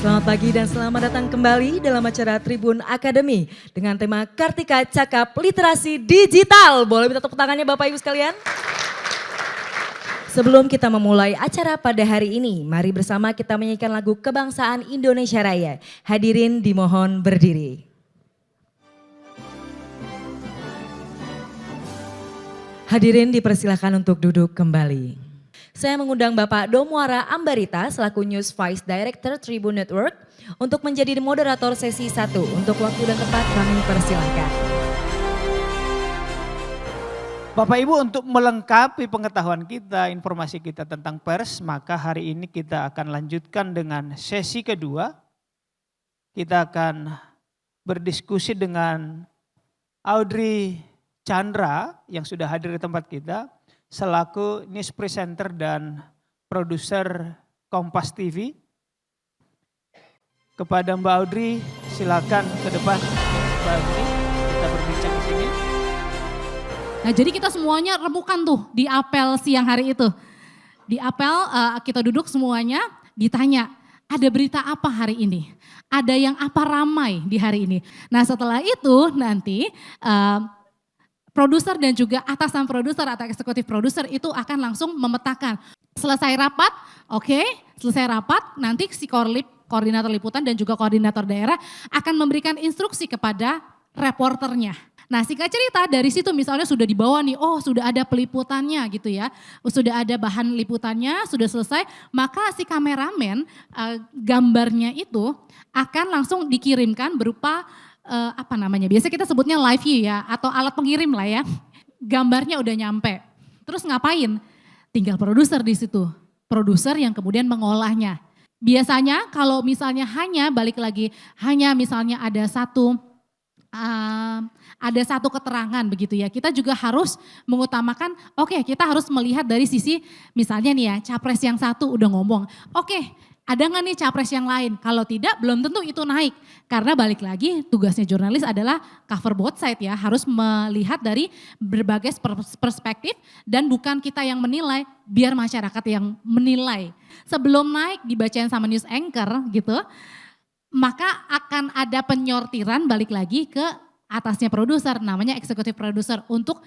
Selamat pagi dan selamat datang kembali dalam acara Tribun Academy dengan tema Kartika Cakap Literasi Digital. Boleh minta tepuk tangannya Bapak Ibu sekalian? Sebelum kita memulai acara pada hari ini, mari bersama kita menyanyikan lagu Kebangsaan Indonesia Raya. Hadirin dimohon berdiri. Hadirin dipersilakan untuk duduk kembali. Saya mengundang Bapak Domuara Ambarita selaku News Vice Director Tribun Network untuk menjadi moderator sesi 1. Untuk waktu dan tempat kami persilahkan. Bapak Ibu, untuk melengkapi pengetahuan kita, informasi kita tentang pers, maka hari ini kita akan lanjutkan dengan sesi kedua. Kita akan berdiskusi dengan Audrey Chandra yang sudah hadir di tempat kita selaku news presenter dan produser Kompas TV. Kepada Mbak Audrey, silakan ke depan. Mbak Audrey, kita berbincang di sini. Nah, jadi kita semuanya remukan tuh di apel siang hari itu. Di apel kita duduk semuanya ditanya, ada berita apa hari ini? Ada yang apa ramai di hari ini? Nah, setelah itu nanti produser dan juga atasan produser atau eksekutif produser itu akan langsung memetakan. Selesai rapat, selesai rapat nanti si koordinator liputan dan juga koordinator daerah akan memberikan instruksi kepada reporternya. Nah, singkat cerita dari situ misalnya sudah dibawa nih, sudah ada peliputannya gitu ya. Sudah ada bahan liputannya, sudah selesai, maka si kameramen gambarnya itu akan langsung dikirimkan berupa biasa kita sebutnya live view ya, atau alat pengirim lah ya. Gambarnya udah nyampe. Terus ngapain? Tinggal produser di situ. Produser yang kemudian mengolahnya. Biasanya kalau misalnya hanya misalnya ada satu keterangan begitu ya. Kita juga harus mengutamakan, kita harus melihat dari sisi misalnya nih ya, capres yang satu udah ngomong. Ada nggak nih capres yang lain? Kalau tidak, belum tentu itu naik. Karena balik lagi tugasnya jurnalis adalah cover both side ya. Harus melihat dari berbagai perspektif dan bukan kita yang menilai, biar masyarakat yang menilai. Sebelum naik dibacain sama news anchor gitu, maka akan ada penyortiran balik lagi ke atasnya produser, namanya eksekutif produser. Untuk,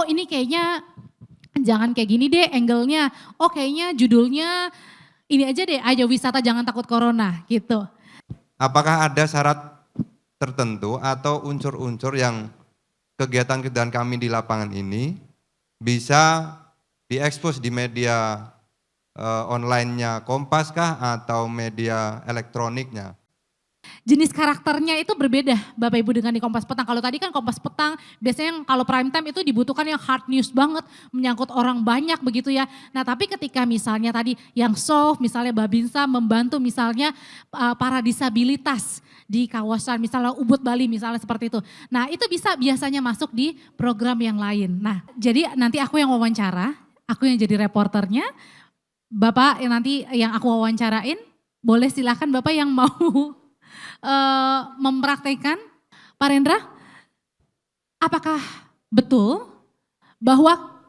ini kayaknya jangan kayak gini deh angle-nya. Kayaknya judulnya ini aja deh, ayo wisata jangan takut corona gitu. Apakah ada syarat tertentu atau unsur-unsur yang kegiatan-kegiatan kami di lapangan ini bisa diekspos di media online-nya Kompas kah atau media elektroniknya? Jenis karakternya itu berbeda Bapak Ibu dengan di Kompas Petang. Kalau tadi kan Kompas Petang biasanya yang kalau prime time itu dibutuhkan yang hard news banget, menyangkut orang banyak begitu ya. Nah tapi ketika misalnya tadi yang soft, misalnya Babinsa membantu misalnya para disabilitas di kawasan misalnya Ubud Bali misalnya seperti itu. Nah itu bisa biasanya masuk di program yang lain. Nah jadi nanti aku yang wawancara, aku yang jadi reporternya, Bapak yang nanti yang aku wawancarain, boleh silakan Bapak yang mau mempraktekkan. Pak Rendra, apakah betul bahwa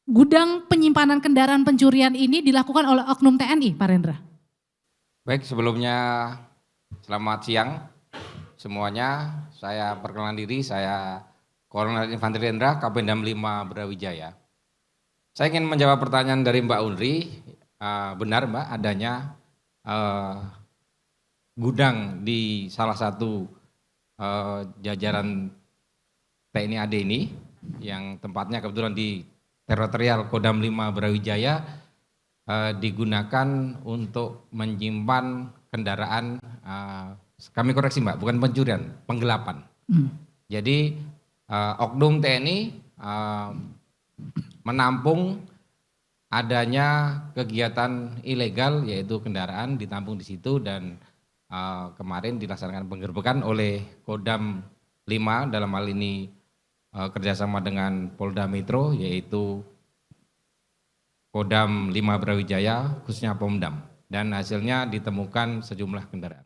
gudang penyimpanan kendaraan pencurian ini dilakukan oleh oknum TNI, Pak Rendra? Baik, sebelumnya selamat siang semuanya. Saya perkenalan diri, saya Kolonel Infanteri Rendra, Kapendam 5 Brawijaya. Saya ingin menjawab pertanyaan dari Mbak Unri. Benar Mbak, adanya gudang di salah satu jajaran TNI AD ini yang tempatnya kebetulan di teritorial Kodam 5 Brawijaya digunakan untuk menyimpan kendaraan, kami koreksi Mbak, bukan pencurian, penggelapan. Jadi oknum TNI menampung adanya kegiatan ilegal yaitu kendaraan ditampung di situ dan kemarin dilaksanakan penggerbekan oleh Kodam 5 dalam hal ini kerjasama dengan Polda Metro yaitu Kodam 5 Brawijaya khususnya Pomdam dan hasilnya ditemukan sejumlah kendaraan.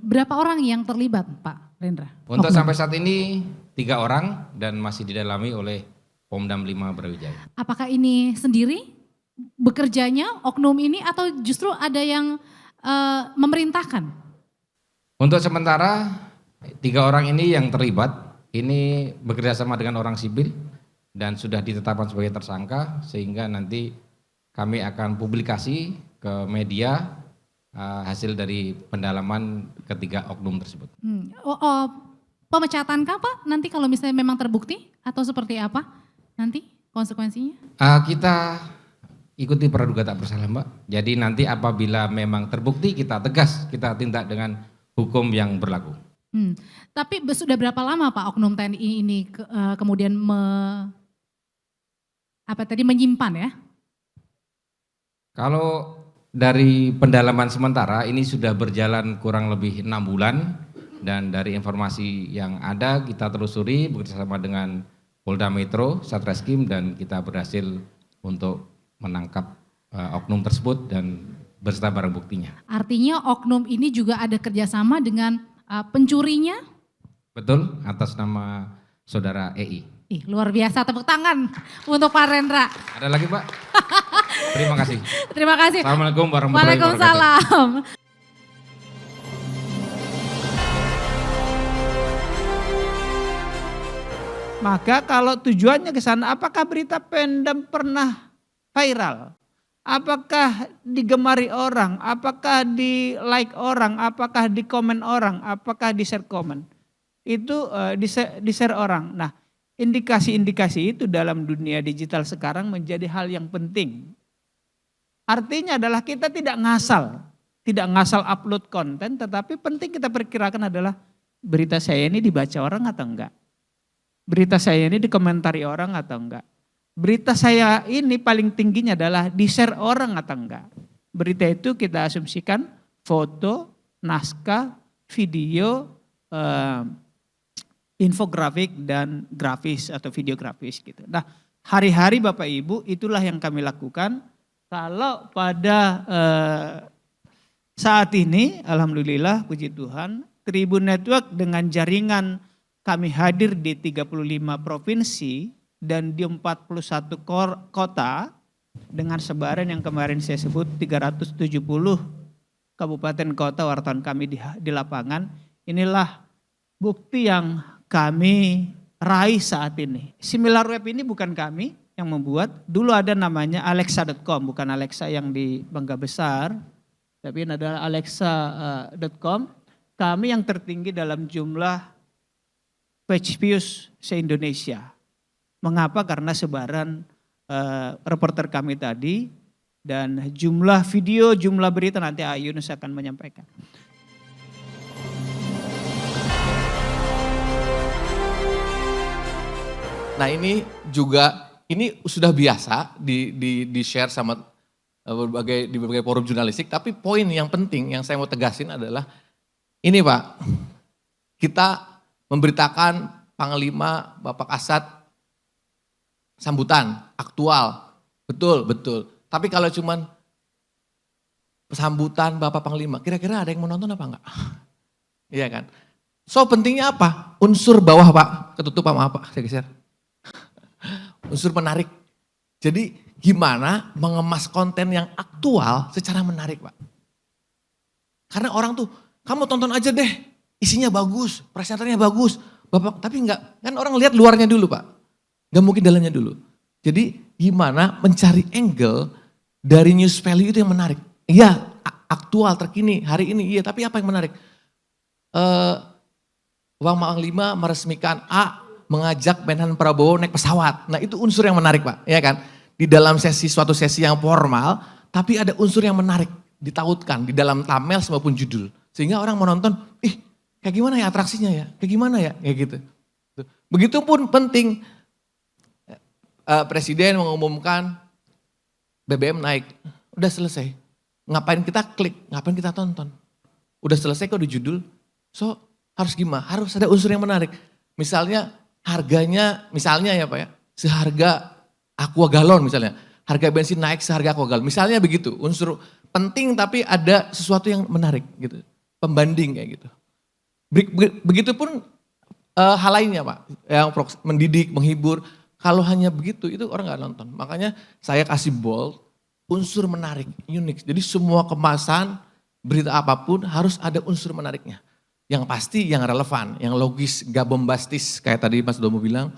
Berapa orang yang terlibat Pak Rendra? Untuk sampai saat ini 3 orang dan masih didalami oleh Pomdam 5 Brawijaya. Apakah ini sendiri bekerjanya oknum ini atau justru ada yang memerintahkan? Untuk sementara 3 orang ini yang terlibat ini bekerja sama dengan orang sipil dan sudah ditetapkan sebagai tersangka, sehingga nanti kami akan publikasi ke media hasil dari pendalaman ketiga oknum tersebut. Pemecatan kah Pak nanti kalau misalnya memang terbukti atau seperti apa nanti konsekuensinya? Kita ikuti praduga tak bersalah Mbak. Jadi nanti apabila memang terbukti kita tegas, kita tindak dengan hukum yang berlaku. Tapi sudah berapa lama Pak oknum TNI ini kemudian menyimpan ya? Kalau dari pendalaman sementara ini sudah berjalan kurang lebih 6 bulan dan dari informasi yang ada kita telusuri bekerjasama dengan Polda Metro, Satreskrim dan kita berhasil untuk menangkap oknum tersebut dan beserta barang buktinya. Artinya oknum ini juga ada kerjasama dengan pencurinya? Betul, atas nama saudara EI. Luar biasa, tepuk tangan untuk Pak Rendra. Ada lagi Pak? Terima kasih. Terima kasih. Assalamualaikum warahmatullahi wabarakatuh. Waalaikumsalam. Maka kalau tujuannya ke sana, apakah berita Pemdam pernah viral? Apakah digemari orang? Apakah di like orang? Apakah di komen orang? Apakah di share komen? Itu di share orang. Nah, indikasi-indikasi itu dalam dunia digital sekarang menjadi hal yang penting. Artinya adalah kita tidak ngasal upload konten, tetapi penting kita perkirakan adalah berita saya ini dibaca orang atau enggak. Berita saya ini dikomentari orang atau enggak. Berita saya ini paling tingginya adalah di-share orang atau enggak. Berita itu kita asumsikan foto, naskah, video, infografik dan grafis atau video grafis gitu. Nah, hari-hari Bapak Ibu itulah yang kami lakukan. Kalau pada saat ini alhamdulillah puji Tuhan Tribun Network dengan jaringan kami hadir di 35 provinsi dan di 41 kota dengan sebaran yang kemarin saya sebut 370 kabupaten kota wartawan kami di lapangan. Inilah bukti yang kami raih saat ini. SimilarWeb ini bukan kami yang membuat, dulu ada namanya alexa.com, bukan Alexa yang di Bangga Besar, tapi ini adalah alexa.com. Kami yang tertinggi dalam jumlah page views se-Indonesia. Mengapa? Karena sebaran reporter kami tadi dan jumlah video, jumlah berita nanti Ayunus akan menyampaikan. Nah ini juga, ini sudah biasa di share sama di berbagai forum jurnalistik, tapi poin yang penting yang saya mau tegasin adalah ini Pak, kita memberitakan Panglima Bapak Kasat sambutan aktual, betul. Tapi kalau cuman sambutan Bapak Panglima, kira-kira ada yang mau nonton apa enggak? Iya kan? So pentingnya apa? Unsur bawah Pak, ketutup sama apa? Saya geser. Unsur menarik. Jadi gimana mengemas konten yang aktual secara menarik Pak? Karena orang tuh, kamu tonton aja deh, isinya bagus, presenternya bagus. Bapak, tapi enggak, kan orang lihat luarnya dulu Pak. Enggak mungkin dalamnya dulu. Jadi gimana mencari angle dari news value itu yang menarik. Iya, aktual, terkini, hari ini, iya, tapi apa yang menarik? Panglima meresmikan A, mengajak Menhan Prabowo naik pesawat. Nah itu unsur yang menarik Pak, ya kan? Di dalam suatu sesi yang formal, tapi ada unsur yang menarik, ditautkan di dalam thumbnail maupun judul. Sehingga orang menonton, kayak gimana ya atraksinya ya, kayak gimana ya, kayak gitu. Begitupun penting, Presiden mengumumkan BBM naik, udah selesai. Ngapain kita klik, ngapain kita tonton. Udah selesai kok di judul, so harus gimana, harus ada unsur yang menarik. Misalnya harganya, misalnya ya Pak ya, seharga Aqua Galon misalnya, harga bensin naik seharga Aqua Galon. Misalnya begitu, unsur penting tapi ada sesuatu yang menarik gitu, pembanding kayak gitu. Begitupun hal lainnya Pak, yang mendidik, menghibur, Kalau hanya begitu itu orang nggak nonton. Makanya saya kasih bold, unsur menarik, unik. Jadi semua kemasan berita apapun harus ada unsur menariknya. Yang pasti yang relevan, yang logis, gak bombastis kayak tadi Mas Domo bilang.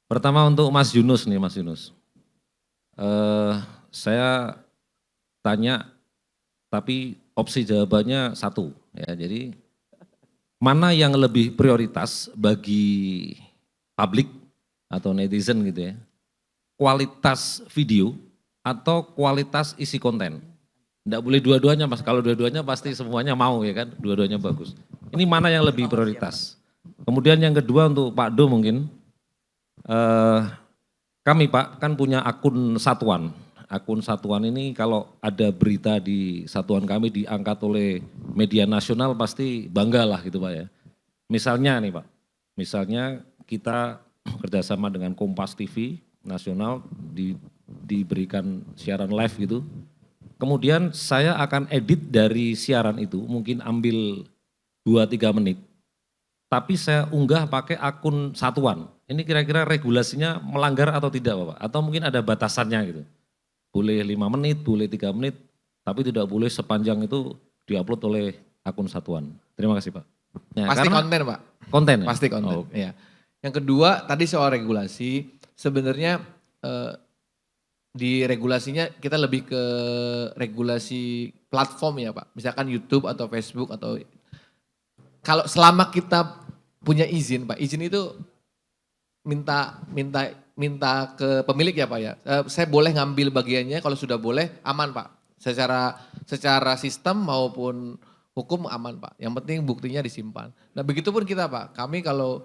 Pertama untuk Mas Yunus nih, Mas Yunus. Saya tanya, tapi opsi jawabannya satu. Ya, jadi mana yang lebih prioritas bagi publik atau netizen gitu ya? Kualitas video atau kualitas isi konten? Enggak boleh dua-duanya Mas, kalau dua-duanya pasti semuanya mau ya kan, dua-duanya bagus. Ini mana yang lebih prioritas? Kemudian yang kedua untuk Pak Do mungkin, kami Pak kan punya akun satuan. Akun satuan ini kalau ada berita di satuan kami diangkat oleh media nasional pasti bangga lah gitu Pak ya. Misalnya nih Pak, misalnya kita kerjasama dengan Kompas TV nasional diberikan siaran live gitu. Kemudian saya akan edit dari siaran itu, mungkin ambil 2-3 menit. Tapi saya unggah pakai akun satuan. Ini kira-kira regulasinya melanggar atau tidak Bapak? Atau mungkin ada batasannya gitu. Boleh 5 menit, boleh 3 menit, tapi tidak boleh sepanjang itu diupload oleh akun satuan. Terima kasih Pak. Ya, Pasti konten Pak. Konten ya? Pasti konten, Oh. ya. Yang kedua tadi soal regulasi, sebenarnya di regulasinya kita lebih ke regulasi platform ya Pak. Misalkan YouTube atau Facebook atau kalau selama kita punya izin Pak, izin itu minta ke pemilik ya Pak ya. Saya boleh ngambil bagiannya kalau sudah boleh aman Pak. Secara sistem maupun hukum aman Pak. Yang penting buktinya disimpan. Nah begitupun kita Pak. Kami kalau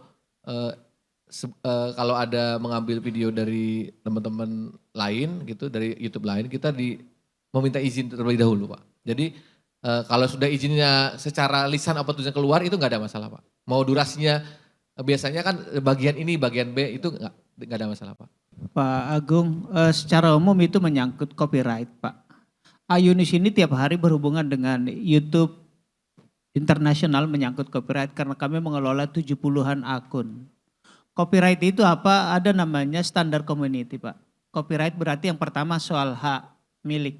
ada mengambil video dari teman-teman lain gitu, dari YouTube lain, kita meminta izin terlebih dahulu Pak. Jadi kalau sudah izinnya secara lisan apa tulisan keluar itu nggak ada masalah Pak. Mau durasinya biasanya kan bagian ini, bagian B itu nggak ada masalah Pak. Pak Agung, secara umum itu menyangkut copyright Pak. Ayunis ini tiap hari berhubungan dengan YouTube internasional menyangkut copyright karena kami mengelola 70-an akun. Copyright itu apa? Ada namanya standar community Pak. Copyright berarti yang pertama soal hak milik.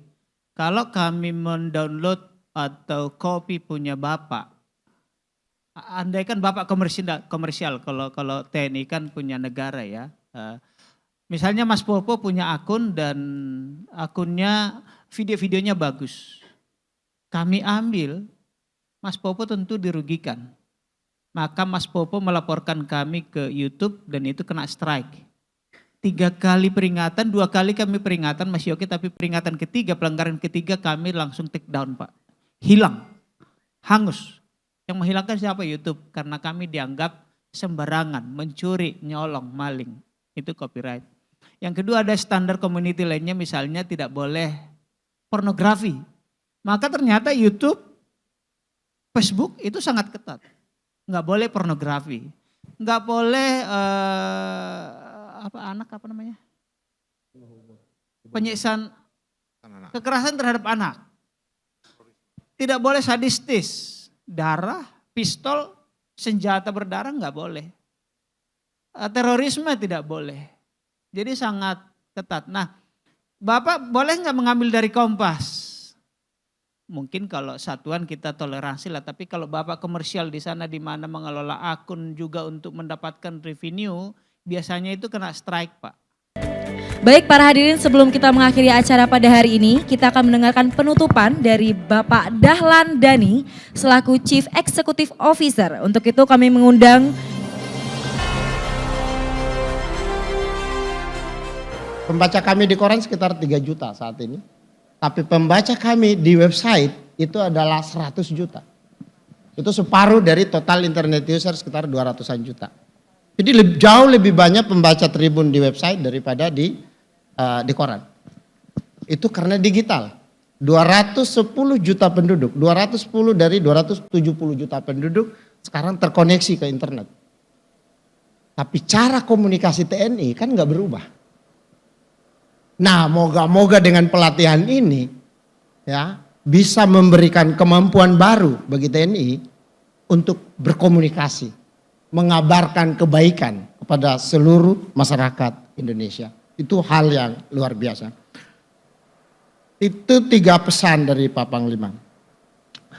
Kalau kami mendownload atau copy punya Bapak, andaikan Bapak komersial kalau TNI kan punya negara ya. Misalnya Mas Popo punya akun dan akunnya video-videonya bagus. Kami ambil, Mas Popo tentu dirugikan. Maka Mas Popo melaporkan kami ke YouTube dan itu kena strike. 3 kali peringatan, 2 kali kami peringatan masih oke, tapi peringatan ketiga, pelanggaran ketiga kami langsung take down Pak. Hilang, hangus. Yang menghilangkan siapa? YouTube. Karena kami dianggap sembarangan, mencuri, nyolong, maling. Itu copyright. Yang kedua ada standar community lainnya, misalnya tidak boleh pornografi. Maka ternyata YouTube, Facebook itu sangat ketat. Nggak boleh pornografi, nggak boleh penyiksaan, kekerasan terhadap anak, tidak boleh sadistis, darah, pistol, senjata berdarah nggak boleh, terorisme tidak boleh, jadi sangat ketat. Nah, Bapak boleh nggak mengambil dari Kompas? Mungkin kalau satuan kita toleransi lah, tapi kalau Bapak komersial di sana di mana mengelola akun juga untuk mendapatkan revenue, biasanya itu kena strike Pak. Baik para hadirin, sebelum kita mengakhiri acara pada hari ini, kita akan mendengarkan penutupan dari Bapak Dahlan Dhani selaku Chief Executive Officer. Untuk itu kami mengundang pembaca kami di koran sekitar 3 juta saat ini. Tapi pembaca kami di website itu adalah 100 juta. Itu separuh dari total internet user sekitar 200-an juta. Jadi jauh lebih banyak pembaca Tribun di website daripada di koran. Itu karena digital. 210 juta penduduk, 210 dari 270 juta penduduk sekarang terkoneksi ke internet. Tapi cara komunikasi TNI kan nggak berubah. Nah, moga-moga dengan pelatihan ini ya bisa memberikan kemampuan baru bagi TNI untuk berkomunikasi mengabarkan kebaikan kepada seluruh masyarakat Indonesia. Itu hal yang luar biasa. Itu 3 pesan dari Pak Panglima.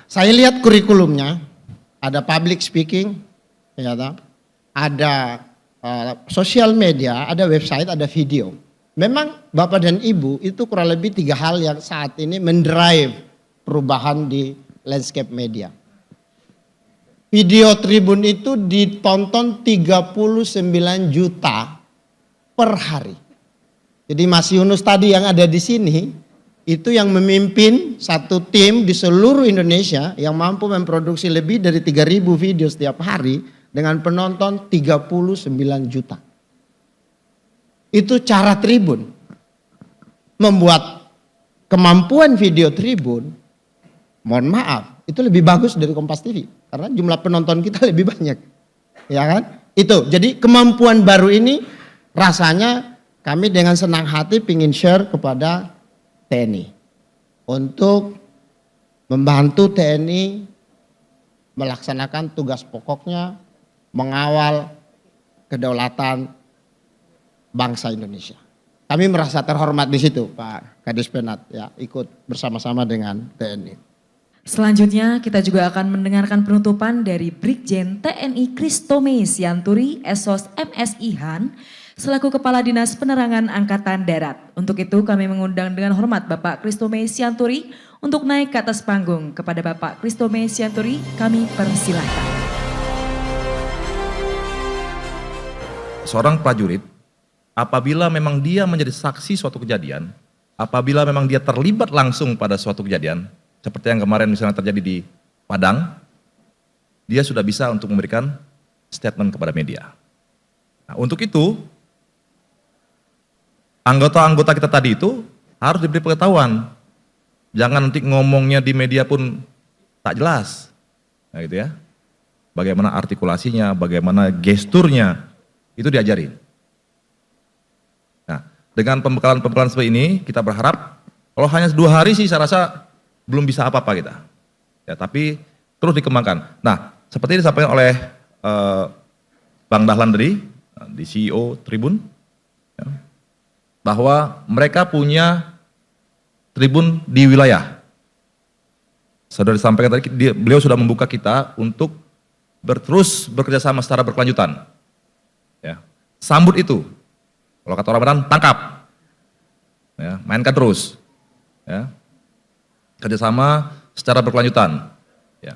Saya lihat kurikulumnya, ada public speaking, ya, ada sosial media, ada website, ada video. Memang Bapak dan Ibu itu kurang lebih 3 hal yang saat ini mendrive perubahan di landscape media. Video Tribun itu ditonton 39 juta per hari. Jadi Mas Yunus tadi yang ada di sini, itu yang memimpin satu tim di seluruh Indonesia yang mampu memproduksi lebih dari 3.000 video setiap hari dengan penonton 39 juta. Itu cara Tribun. Membuat kemampuan video Tribun, mohon maaf, itu lebih bagus dari Kompas TV. Karena jumlah penonton kita lebih banyak. Ya kan? Itu, jadi kemampuan baru ini rasanya kami dengan senang hati ingin share kepada TNI. Untuk membantu TNI melaksanakan tugas pokoknya, mengawal kedaulatan bangsa Indonesia. Kami merasa terhormat di situ, Pak Kadis Penat, ya, ikut bersama-sama dengan TNI. Selanjutnya kita juga akan mendengarkan penutupan dari Brigjen TNI Kristome Sianturi, Esos MSI Han, selaku Kepala Dinas Penerangan Angkatan Darat. Untuk itu kami mengundang dengan hormat Bapak Kristome Sianturi untuk naik ke atas panggung. Kepada Bapak Kristome Sianturi kami persilahkan. Seorang prajurit, apabila memang dia menjadi saksi suatu kejadian, apabila memang dia terlibat langsung pada suatu kejadian, seperti yang kemarin misalnya terjadi di Padang, dia sudah bisa untuk memberikan statement kepada media. Nah, untuk itu, anggota-anggota kita tadi itu harus diberi pengetahuan. Jangan nanti ngomongnya di media pun tak jelas. Nah, gitu ya. Bagaimana artikulasinya, bagaimana gesturnya, itu diajarin. Nah, dengan pembekalan-pembekalan seperti ini, kita berharap kalau hanya 2 hari sih saya rasa belum bisa apa-apa kita. Ya, tapi terus dikembangkan. Nah, seperti disampaikan oleh Bang Dahlan tadi, di CEO Tribun, ya, bahwa mereka punya tribun di wilayah. Sudah disampaikan tadi, beliau sudah membuka kita untuk terus bekerja sama secara berkelanjutan. Ya, sambut itu. Kalau kata orang Medan, tangkap. Ya, mainkan terus. Ya, kerjasama secara berkelanjutan. Ya.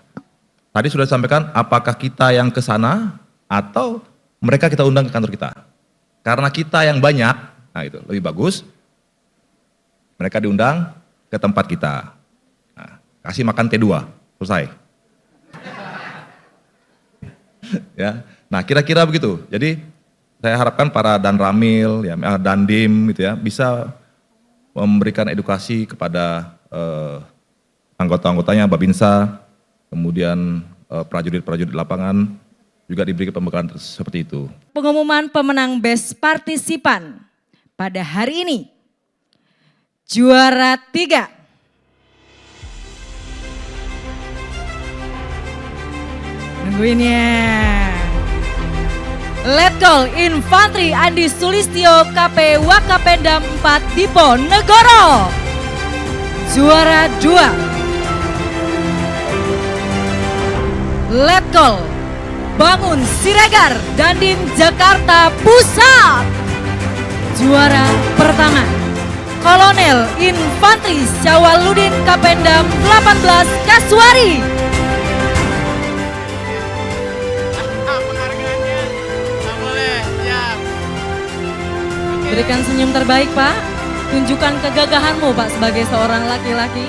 Tadi sudah disampaikan apakah kita yang ke sana atau mereka kita undang ke kantor kita. Karena kita yang banyak, nah itu lebih bagus. Mereka diundang ke tempat kita. Nah, kasih makan T2, selesai. Ya, nah kira-kira begitu. Jadi saya harapkan para Danramil, ya, Dandim, gitu ya, bisa memberikan edukasi kepada anggota-anggotanya, Babinsa, kemudian prajurit-prajurit lapangan juga diberi pembekalan seperti itu. Pengumuman pemenang Best Partisipan pada hari ini. Juara 3. Nungguin ya. Letkol Infantri Andi Sulistyo KP Wakapendam 4 Diponegoro. Juara 2. Letkol Bangun Siregar Dandim Jakarta Pusat. Juara pertama. Kolonel Infantri Syawaludin Kapendam 18 Kasuari. Berikan senyum terbaik, Pak. Tunjukkan kegagahanmu, Pak, sebagai seorang laki-laki.